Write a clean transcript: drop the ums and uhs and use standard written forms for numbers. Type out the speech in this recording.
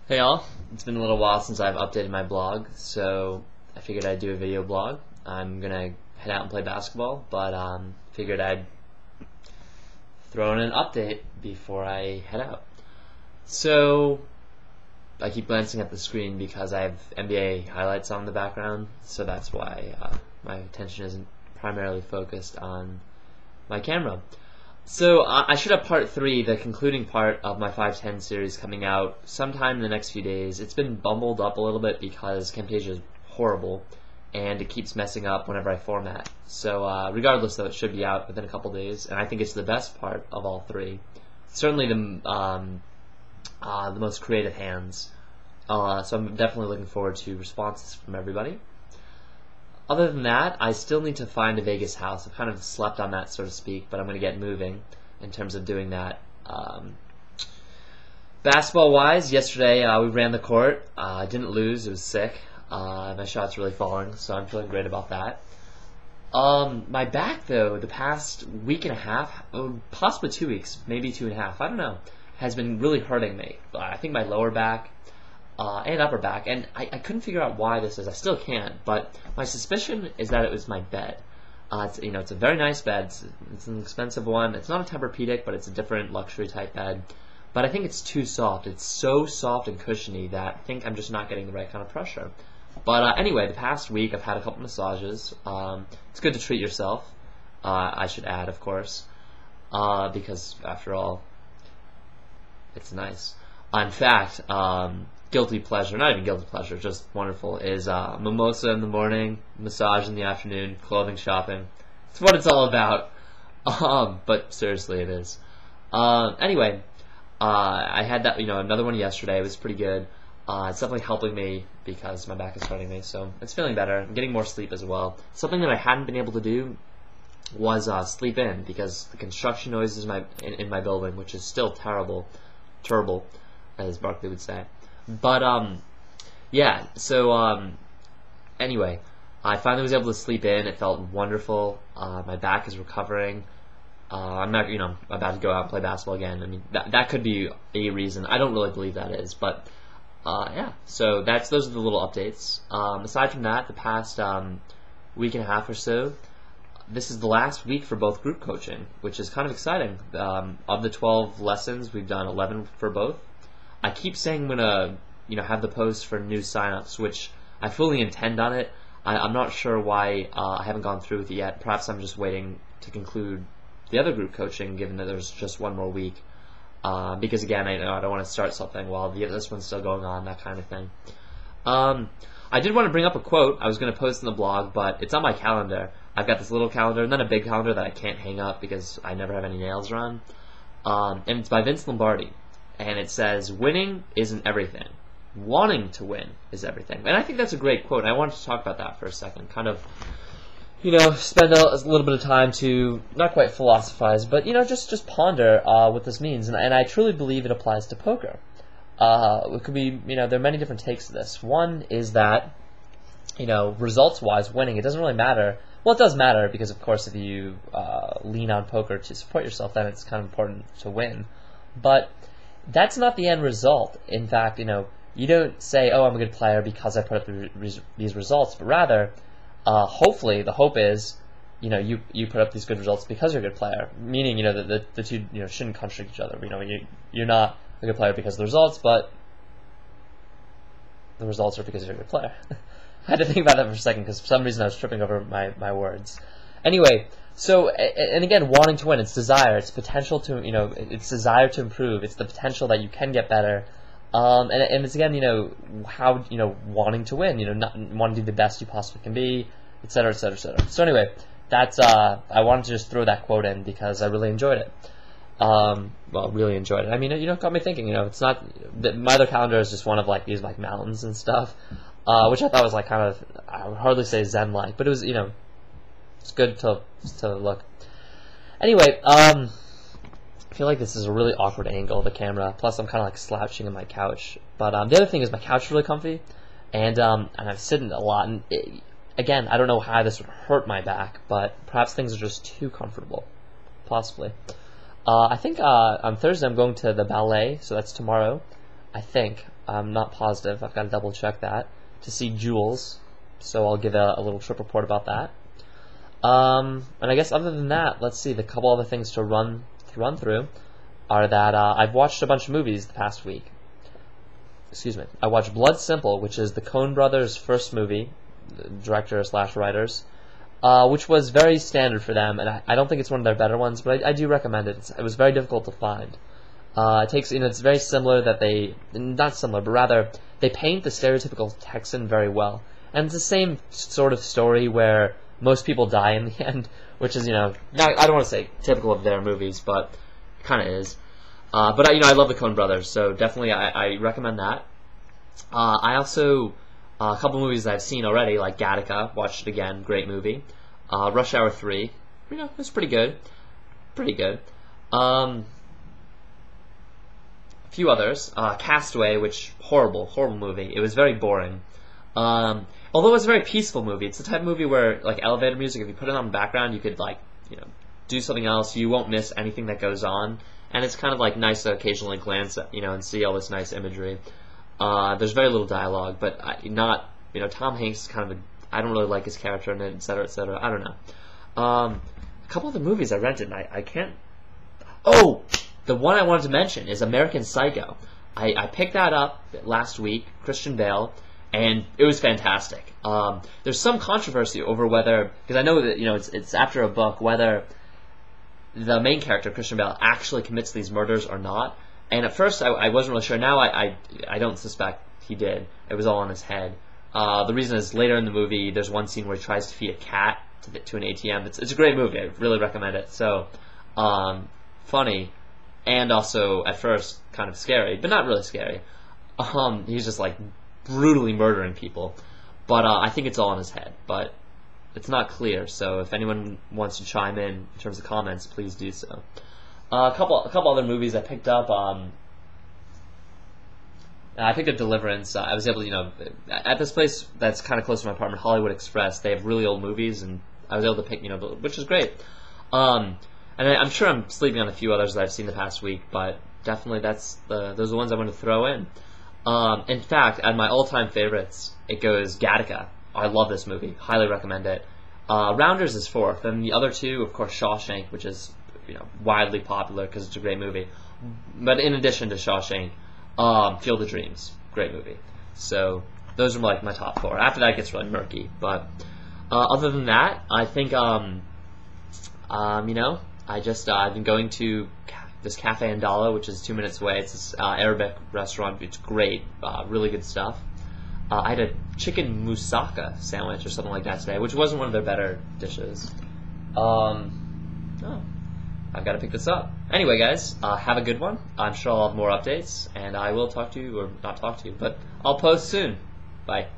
Hey all, it's been a little while since I've updated my blog, so I figured I'd do a video blog. I'm gonna head out and play basketball, but figured I'd throw in an update before I head out. So I keep glancing at the screen because I have NBA highlights on in the background, so that's why my attention isn't primarily focused on my camera. So I should have part 3, the concluding part of my 510 series, coming out sometime in the next few days. It's been bumbled up a little bit because Camtasia is horrible, and it keeps messing up whenever I format. So regardless, though, it should be out within a couple days, and I think it's the best part of all 3. Certainly the most creative hands. So I'm definitely looking forward to responses from everybody. Other than that, I still need to find a Vegas house. I've kind of slept on that, so to speak, but I'm going to get moving in terms of doing that. Basketball-wise, yesterday we ran the court. I didn't lose. It was sick. My shot's really falling, so I'm feeling great about that. My back, though, the past week and a half, possibly 2 weeks, maybe 2.5, I don't know, has been really hurting me. I think my lower back and upper back, and I couldn't figure out why this is. I still can't, but my suspicion is that it was my bed. It's a very nice bed. It's an expensive one. It's not a Tempur-Pedic, but it's a different luxury type bed. But I think it's too soft. It's so soft and cushiony that I think I'm just not getting the right kind of pressure. But anyway, the past week I've had a couple massages. It's good to treat yourself. I should add, of course, because after all, it's nice. In fact, guilty pleasure, not even guilty pleasure, just wonderful, is mimosa in the morning, massage in the afternoon, clothing shopping. It's what it's all about. But seriously, it is. Anyway, I had that, another one yesterday. It was pretty good. It's definitely helping me because my back is hurting me, so it's feeling better. I'm getting more sleep as well. Something that I hadn't been able to do was sleep in because the construction noises in my building, which is still terrible, as Barkley would say. But yeah, so anyway, I finally was able to sleep in. It felt wonderful. My back is recovering. I'm not, about to go out and play basketball again. I mean, that could be a reason. I don't really believe that is, but yeah. So those are the little updates. Aside from that, the past week and a half or so, this is the last week for both group coaching, which is kind of exciting. Of the 12 lessons, we've done 11 for both. I keep saying I'm gonna, have the post for new signups, which I fully intend on it. I'm not sure why I haven't gone through with it yet. Perhaps I'm just waiting to conclude the other group coaching, given that there's just one more week. Because again, I don't want to start something while this one's still going on, that kind of thing. I did want to bring up a quote I was going to post in the blog, but it's on my calendar. I've got this little calendar, and then a big calendar that I can't hang up because I never have any nails run. And it's by Vince Lombardi. And it says, winning isn't everything. Wanting to win is everything. And I think that's a great quote. I wanted to talk about that for a second. Kind of, spend a little bit of time to, not quite philosophize, but, just ponder what this means. And I truly believe it applies to poker. It could be, there are many different takes to this. One is that, results-wise, winning, it doesn't really matter. Well, it does matter because, of course, if you lean on poker to support yourself, then it's kind of important to win. But that's not the end result. In fact, you don't say, "Oh, I'm a good player because I put up these results," but rather, hopefully, the hope is, you put up these good results because you're a good player. Meaning, the two, shouldn't contradict each other. You're not a good player because of the results, but the results are because you're a good player. I had to think about that for a second because for some reason I was tripping over my words. Anyway, so, and again, wanting to win, it's desire, it's potential to, it's desire to improve, it's the potential that you can get better, and it's again, how, wanting to win, not wanting to do the best you possibly can be, etc., etc., etc. So anyway, that's, I wanted to just throw that quote in because I really enjoyed it. Well, really enjoyed it. I mean, it got me thinking, it's not, my other calendar is just one of, these, mountains and stuff, which I thought was, kind of, I would hardly say zen-like, but it was, it's good to look. Anyway, I feel like this is a really awkward angle of the camera. Plus, I'm kind of slouching in my couch. But the other thing is my couch is really comfy, and I'm sitting a lot. And again, I don't know how this would hurt my back, but perhaps things are just too comfortable, possibly. I think on Thursday I'm going to the ballet, so that's tomorrow. I think. I'm not positive. I've got to double check that to see Jules. So I'll give a little trip report about that. And I guess other than that, let's see. The couple other things to run through are that I've watched a bunch of movies the past week. Excuse me. I watched Blood Simple, which is the Coen brothers' first movie, director/writers, which was very standard for them, and I don't think it's one of their better ones, but I do recommend it. It was very difficult to find. It takes, it's very similar not similar, but rather they paint the stereotypical Texan very well, and it's the same sort of story where most people die in the end, which is, not, I don't want to say typical of their movies, but it kind of is. But I love the Coen brothers, so definitely I recommend that. I also a couple movies that I've seen already, like Gattaca, watched it again, great movie. Rush Hour 3, it was pretty good. A few others. Castaway, which horrible movie. It was very boring. Although it's a very peaceful movie. It's the type of movie where, like, elevator music, if you put it on the background, you could, like, do something else. You won't miss anything that goes on. And it's kind of, like, nice to occasionally glance at, and see all this nice imagery. There's very little dialogue, but Tom Hanks is kind of I don't really like his character in it, etc., etc. I don't know. A couple of the movies I rented, and I can't... Oh! The one I wanted to mention is American Psycho. I picked that up last week, Christian Bale, and it was fantastic. There's some controversy over whether... Because I know that, it's after a book, whether the main character, Christian Bale, actually commits these murders or not. And at first, I wasn't really sure. Now, I don't suspect he did. It was all in his head. The reason is, later in the movie, there's one scene where he tries to feed a cat to an ATM. It's a great movie. I really recommend it. So, funny, and also, at first, kind of scary, but not really scary. He's just, like, brutally murdering people. But I think it's all in his head. But it's not clear, so if anyone wants to chime in terms of comments, please do so. A couple other movies I picked up. I picked up Deliverance. I was able to, at this place that's kind of close to my apartment, Hollywood Express, they have really old movies, and I was able to pick, which is great. And I'm sure I'm sleeping on a few others that I've seen the past week, but definitely those are the ones I want to throw in. In fact, at my all-time favorites, it goes Gattaca. I love this movie. Highly recommend it. Rounders is fourth, and the other two, of course, Shawshank, which is widely popular because it's a great movie. But in addition to Shawshank, Field of Dreams, great movie. So those are like my top four. After that, it gets really murky. But other than that, I think I've been going to this Cafe Andala, which is 2 minutes away. It's this Arabic restaurant. It's great, really good stuff. I had a chicken moussaka sandwich or something like that today, which wasn't one of their better dishes. I've got to pick this up. Anyway, guys, have a good one. I'm sure I'll have more updates, and I will talk to you, or not talk to you, but I'll post soon. Bye.